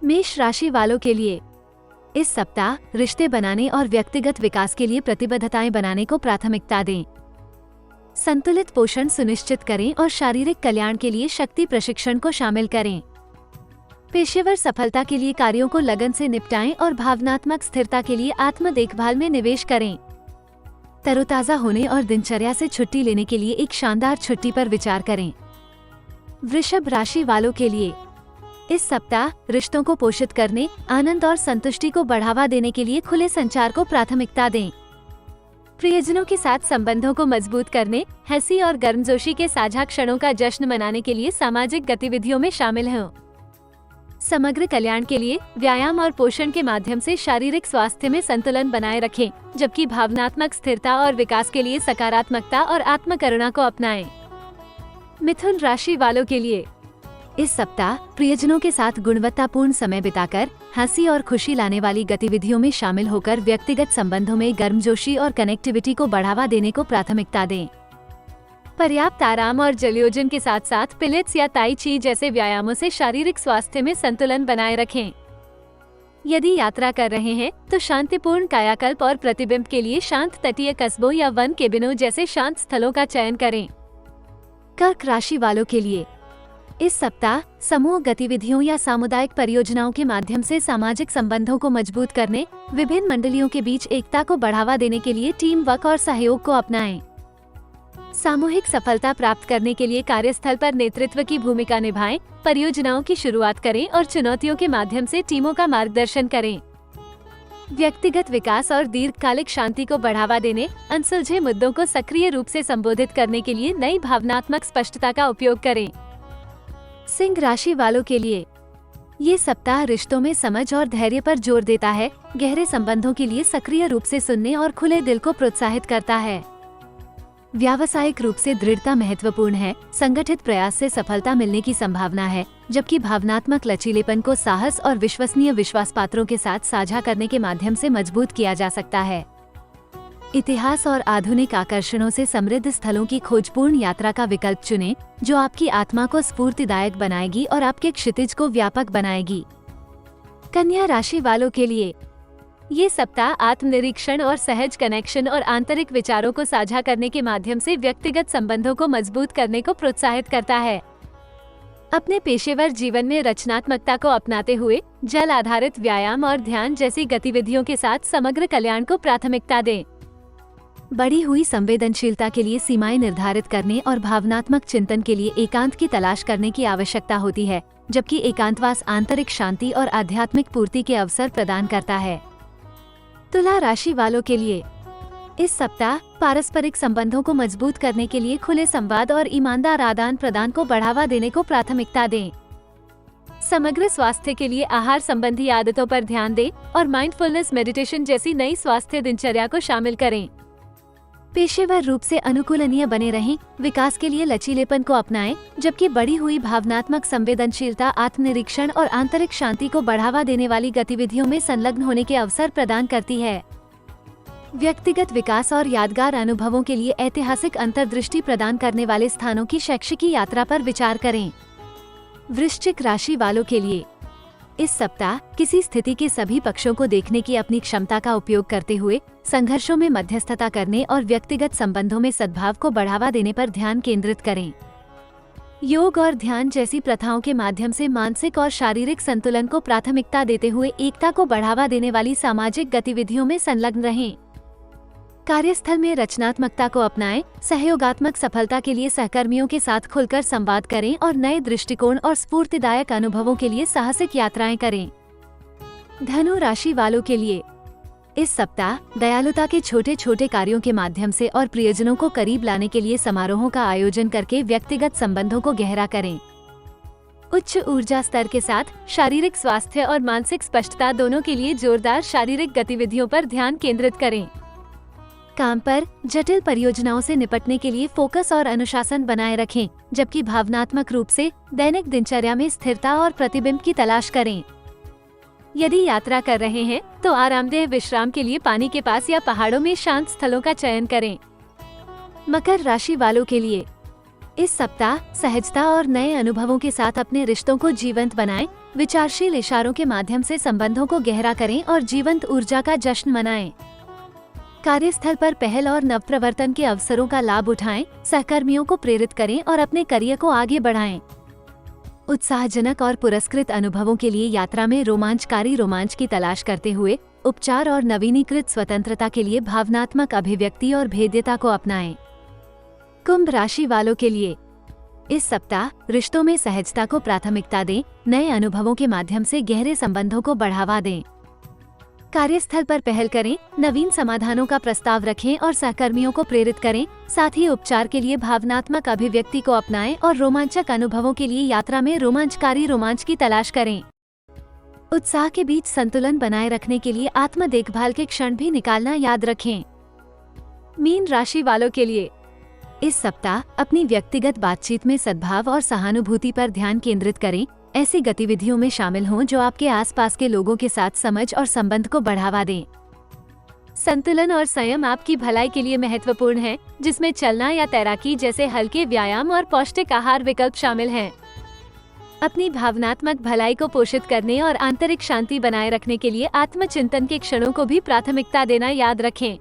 मेष राशि वालों के लिए इस सप्ताह रिश्ते बनाने और व्यक्तिगत विकास के लिए प्रतिबद्धताएं बनाने को प्राथमिकता दें। संतुलित पोषण सुनिश्चित करें और शारीरिक कल्याण के लिए शक्ति प्रशिक्षण को शामिल करें। पेशेवर सफलता के लिए कार्यों को लगन से निपटाएं और भावनात्मक स्थिरता के लिए आत्म देखभाल में निवेश करें। तरोताजा होने और दिनचर्या से छुट्टी लेने के लिए एक शानदार छुट्टी पर विचार करें। वृषभ राशि वालों के लिए इस सप्ताह रिश्तों को पोषित करने, आनंद और संतुष्टि को बढ़ावा देने के लिए खुले संचार को प्राथमिकता दें। प्रियजनों के साथ संबंधों को मजबूत करने, हंसी और गर्मजोशी के साझा क्षणों का जश्न मनाने के लिए सामाजिक गतिविधियों में शामिल हों। समग्र कल्याण के लिए व्यायाम और पोषण के माध्यम से शारीरिक स्वास्थ्य में संतुलन बनाए रखें, जबकि भावनात्मक स्थिरता और विकास के लिए सकारात्मकता और आत्मकरुणा को अपनाएं। मिथुन राशि वालों के लिए इस सप्ताह प्रियजनों के साथ गुणवत्तापूर्ण समय बिताकर हंसी और खुशी लाने वाली गतिविधियों में शामिल होकर व्यक्तिगत संबंधों में गर्मजोशी और कनेक्टिविटी को बढ़ावा देने को प्राथमिकता दें। पर्याप्त आराम और जलयोजन के साथ साथ पिलेट्स या ताई ची जैसे व्यायामों से शारीरिक स्वास्थ्य में संतुलन बनाए रखें। यदि यात्रा कर रहे हैं तो शांतिपूर्ण कायाकल्प और प्रतिबिंब के लिए शांत तटीय कस्बों या वन केबिनों जैसे शांत स्थलों का चयन करें। कर्क राशि वालों के लिए इस सप्ताह समूह गतिविधियों या सामुदायिक परियोजनाओं के माध्यम से सामाजिक संबंधों को मजबूत करने, विभिन्न मंडलियों के बीच एकता को बढ़ावा देने के लिए टीम वर्क और सहयोग को अपनाएं। सामूहिक सफलता प्राप्त करने के लिए कार्यस्थल पर नेतृत्व की भूमिका निभाएं, परियोजनाओं की शुरुआत करें और चुनौतियों के माध्यम से टीमों का मार्गदर्शन करें। व्यक्तिगत विकास और दीर्घकालिक शांति को बढ़ावा देने, अनसुलझे मुद्दों को सक्रिय रूप से संबोधित करने के लिए नई भावनात्मक स्पष्टता का उपयोग करें। सिंह राशि वालों के लिए ये सप्ताह रिश्तों में समझ और धैर्य पर जोर देता है, गहरे संबंधों के लिए सक्रिय रूप से सुनने और खुले दिल को प्रोत्साहित करता है। व्यावसायिक रूप से दृढ़ता महत्वपूर्ण है, संगठित प्रयास से सफलता मिलने की संभावना है, जबकि भावनात्मक लचीलेपन को साहस और विश्वसनीय विश्वास पात्रों के साथ साझा करने के माध्यम से मजबूत किया जा सकता है। इतिहास और आधुनिक आकर्षणों से समृद्ध स्थलों की खोजपूर्ण यात्रा का विकल्प चुनें, जो आपकी आत्मा को स्फूर्तिदायक बनाएगी और आपके क्षितिज को व्यापक बनाएगी। कन्या राशि वालों के लिए ये सप्ताह आत्मनिरीक्षण और सहज कनेक्शन और आंतरिक विचारों को साझा करने के माध्यम से व्यक्तिगत संबंधों को मजबूत करने को प्रोत्साहित करता है। अपने पेशेवर जीवन में रचनात्मकता को अपनाते हुए जल आधारित व्यायाम और ध्यान जैसी गतिविधियों के साथ समग्र कल्याण को प्राथमिकता दें। बढ़ी हुई संवेदनशीलता के लिए सीमाएं निर्धारित करने और भावनात्मक चिंतन के लिए एकांत की तलाश करने की आवश्यकता होती है, जबकि एकांतवास आंतरिक शांति और आध्यात्मिक पूर्ति के अवसर प्रदान करता है। तुला राशि वालों के लिए इस सप्ताह पारस्परिक संबंधों को मजबूत करने के लिए खुले संवाद और ईमानदार आदान प्रदान को बढ़ावा देने को प्राथमिकता दें। समग्र स्वास्थ्य के लिए आहार संबंधी आदतों पर ध्यान दें और माइंडफुलनेस मेडिटेशन जैसी नई स्वास्थ्य दिनचर्या को शामिल करें। पेशेवर रूप से अनुकूलनीय बने रहें, विकास के लिए लचीलेपन को अपनाएं, जबकि बढ़ी हुई भावनात्मक संवेदनशीलता आत्मनिरीक्षण और आंतरिक शांति को बढ़ावा देने वाली गतिविधियों में संलग्न होने के अवसर प्रदान करती है। व्यक्तिगत विकास और यादगार अनुभवों के लिए ऐतिहासिक अंतर्दृष्टि प्रदान करने वाले स्थानों की शैक्षिक यात्रा पर विचार करें। वृश्चिक राशि वालों के लिए इस सप्ताह किसी स्थिति के सभी पक्षों को देखने की अपनी क्षमता का उपयोग करते हुए संघर्षों में मध्यस्थता करने और व्यक्तिगत संबंधों में सद्भाव को बढ़ावा देने पर ध्यान केंद्रित करें। योग और ध्यान जैसी प्रथाओं के माध्यम से मानसिक और शारीरिक संतुलन को प्राथमिकता देते हुए एकता को बढ़ावा देने वाली सामाजिक गतिविधियों में संलग्न रहें। कार्यस्थल में रचनात्मकता को अपनाएं, सहयोगात्मक सफलता के लिए सहकर्मियों के साथ खुलकर संवाद करें और नए दृष्टिकोण और स्फूर्तिदायक अनुभवों के लिए साहसिक यात्राएं करें। धनु राशि वालों के लिए इस सप्ताह दयालुता के छोटे छोटे कार्यों के माध्यम से और प्रियजनों को करीब लाने के लिए समारोहों का आयोजन करके व्यक्तिगत संबंधों को गहरा करें। उच्च ऊर्जा स्तर के साथ शारीरिक स्वास्थ्य और मानसिक स्पष्टता दोनों के लिए जोरदार शारीरिक गतिविधियों पर ध्यान केंद्रित करें। काम पर जटिल परियोजनाओं से निपटने के लिए फोकस और अनुशासन बनाए रखें, जबकि भावनात्मक रूप से दैनिक दिनचर्या में स्थिरता और प्रतिबिंब की तलाश करें। यदि यात्रा कर रहे हैं तो आरामदेह विश्राम के लिए पानी के पास या पहाड़ों में शांत स्थलों का चयन करें। मकर राशि वालों के लिए इस सप्ताह सहजता और नए अनुभवों के साथ अपने रिश्तों को जीवंत बनाएं। विचारशील इशारों के माध्यम से संबंधों को गहरा करें और जीवंत ऊर्जा का जश्न मनाएं। कार्यस्थल पर पहल और नवप्रवर्तन के अवसरों का लाभ उठाएं। सहकर्मियों को प्रेरित करें और अपने करियर को आगे बढ़ाएं। उत्साहजनक और पुरस्कृत अनुभवों के लिए यात्रा में रोमांचकारी रोमांच की तलाश करते हुए उपचार और नवीनीकृत स्वतंत्रता के लिए भावनात्मक अभिव्यक्ति और भेद्यता को अपनाएं। कुंभ राशि वालों के लिए इस सप्ताह रिश्तों में सहजता को प्राथमिकता दें। नए अनुभवों के माध्यम से गहरे संबंधों को बढ़ावा दें। कार्यस्थल पर पहल करें, नवीन समाधानों का प्रस्ताव रखें और सहकर्मियों को प्रेरित करें। साथ ही उपचार के लिए भावनात्मक अभिव्यक्ति को अपनाएं और रोमांचक अनुभवों के लिए यात्रा में रोमांचकारी रोमांच की तलाश करें। उत्साह के बीच संतुलन बनाए रखने के लिए आत्म देखभाल के क्षण भी निकालना याद रखें। मीन राशि वालों के लिए इस सप्ताह अपनी व्यक्तिगत बातचीत में सद्भाव और सहानुभूति पर ध्यान केंद्रित करें। ऐसी गतिविधियों में शामिल हों जो आपके आसपास के लोगों के साथ समझ और संबंध को बढ़ावा दें। संतुलन और संयम आपकी भलाई के लिए महत्वपूर्ण है, जिसमें चलना या तैराकी जैसे हल्के व्यायाम और पौष्टिक आहार विकल्प शामिल हैं। अपनी भावनात्मक भलाई को पोषित करने और आंतरिक शांति बनाए रखने के लिए आत्मचिंतन के क्षणों को भी प्राथमिकता देना याद रखें।